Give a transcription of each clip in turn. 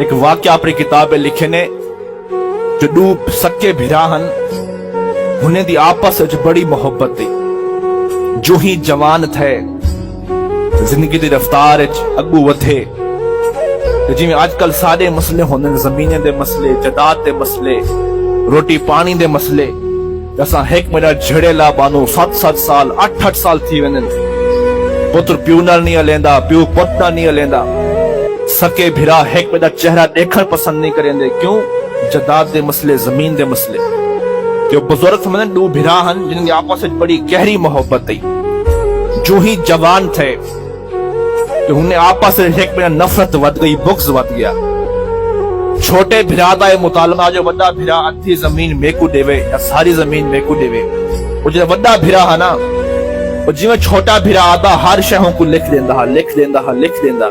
ایک واقعہ اپنی کتاب میں لکھے نے جو دو سکے بھراہن انہیں دی آپس وچ بڑی محبت تھی جو ہی جوان تھے زندگی دی رفتار وچ اگو ودھے جی میں آج کل سارے مسئلے ہوندے زمینیں دے مسئلے جائیداد دے مسئلے روٹی پانی دے مسئلے جیسا ایک میرا جھڑے لا بانو 7 سال 8 سال تھی وینن پتر پیو نال نہیں ہلیندا پیو پت نال نہیں ہلیندا سکے بھرا ایک میرا چہرہ دیکھن پسند نہیں کریں دے کیوں جائیداد دے مسئلے زمین دے مسئلے کہ بزرگ سمجھن دو بھرا ہن جن کی آپس وچ بڑی گہری محبت تھی جو ہی جوان تھے کہ انہیں آپس وچ ایک میرا نفرت ود گئی بغض ود گیا چھوٹے بھرا دا مطالبہ جو وڈا بھرا ادھی زمین میکو دیوے یا ساری زمین میکو دیوے وہ جو وڈا بھرا ہے نا وہ جی میں چھوٹا بھرا آتا ہر شہوں کو لکھ دیندا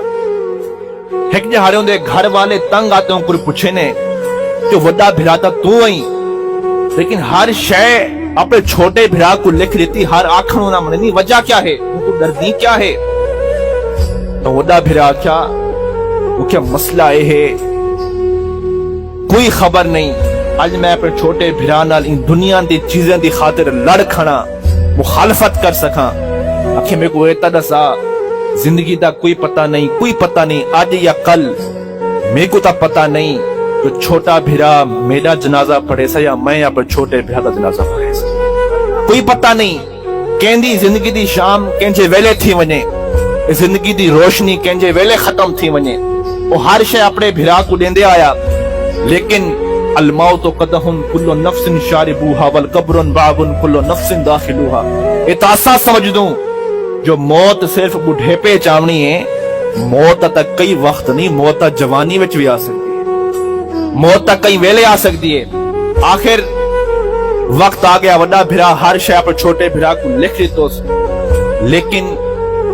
ایک جی ہارے ہوندے گھر والے تنگ آتے ہوں کوئی پوچھے نے جو وڈا بھرا تھا تو آئی لیکن ہر شے اپنے چھوٹے بھرا کو لکھ دیتی ہر آنکھن ہونا مننی وجہ کیا ہے ان کو دردی کیا ہے تو وڈا بھرا کیا وہ کیا مسئلہ ہے کوئی خبر نہیں آج میں اپنے چھوٹے بھرا نال ان دنیا دی چیزیں دی خاطر لڑ کھڑا مخالفت کر سکاں آخر میں کو ایتا دسا زندگی دا کوئی پتہ نہیں آج یا کل میں کو تا پتہ نہیں جو چھوٹا بھرا میرا جنازہ پڑھے سا یا میں اپنے چھوٹے بھرا دا جنازہ پڑھے سا کوئی پتہ نہیں کہندی زندگی دی شام کینجے ویلے تھی ونے زندگی دی روشنی کینجے ویلے ختم تھی ونے وہ ہر شے اپنے بھرا کو دیندے آیا لیکن الموت قدہن کل نفس شاربوہا والقبر باب کل نفس داخلوہا اتاسا سمجھ دوں جو موت صرف بڑھے پہ چاونی ہے موت تک کئی وقت نہیں موت جوانی وچ بھی آ سکتی ہے موت تک کئی ویلے آ سکتی ہے آخر وقت آ گیا وڈا بھرا ہر شے پر چھوٹے بھرا کو لکھ لیتو لیکن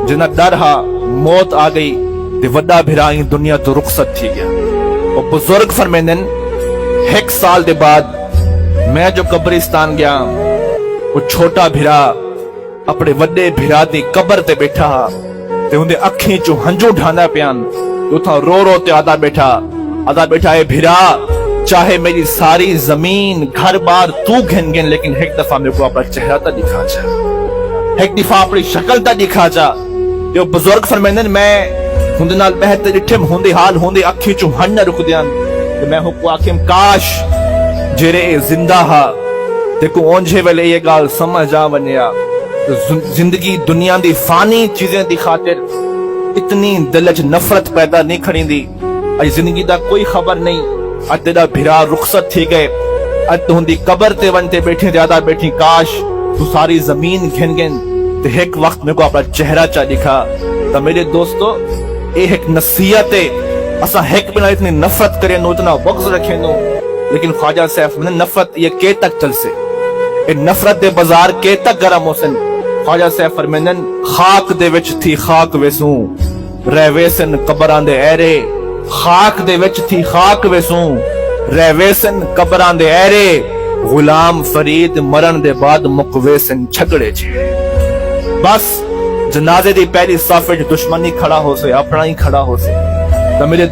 جنہ ڈر ہا موت آ گئی تے وڈا بھرا ہی دنیا تو رخصت تھی گیا اور بزرگ فرمیندن 1 سال دے بعد میں جو قبرستان گیا وہ چھوٹا بھرا اپنے وڈے بھرا دی قبر تے بیٹھا تے اندے اکھیں چو ہنجو ڈھانا پیان تو تھا رو تے آدھا بیٹھا اے بھرا چاہے میری ساری زمین گھر بار تو گھن لیکن ایک دفعہ میرے کو اپنا چہرہ تا دکھا جا ایک دفعہ اپنی شکل تا دکھا جا جو بزرگ فرمیندن میں ہندے نال بہتے ڈٹھم ہندے حال ہندے اکھیں چو ہن نہ رک دیاں میں ہوں کو آکھم کاش جرے زندہ ہا دیکھو اونجھے ویلے یہ گال سمجھ آ ونیا زندگی دنیا دی فانی چیزیں دی خاطر اتنی دلچ نفرت پیدا نہیں کھڑی دی اج زندگی دا کوئی خبر نہیں اج تیرا بھرا رخصت تھی گئے اج تو ہندی قبر تے ونتے بیٹھیں زیادہ بیٹھیں کاش تو ساری زمین گھن تے ایک وقت میں کو اپنا چہرہ چا دکھا تو میرے دوستو اے ایک نصیحت ہے اسا ایک بنا اتنی نفرت کرے نو اتنا بغض رکھے نو لیکن خواجہ صاحب میں نفرت یہ کے تک چل سے اے نفرت دے بازار کے تک گرم ہو سن خواجہ صاحب فرمیندن خاک دے وچ تھی خاک ویسوں رہ ویسن قبراں دے ایرے خاک دے وچ تھی خاک ویسوں رہ ویسن قبراں دے ایرے غلام فرید مرن دے بعد مقویسن جھگڑے چھڑے بس جنازے دی پہلی صف وچ دشمنی کھڑا ہو سے اپنا ہی کھڑا ہو سے تو میرے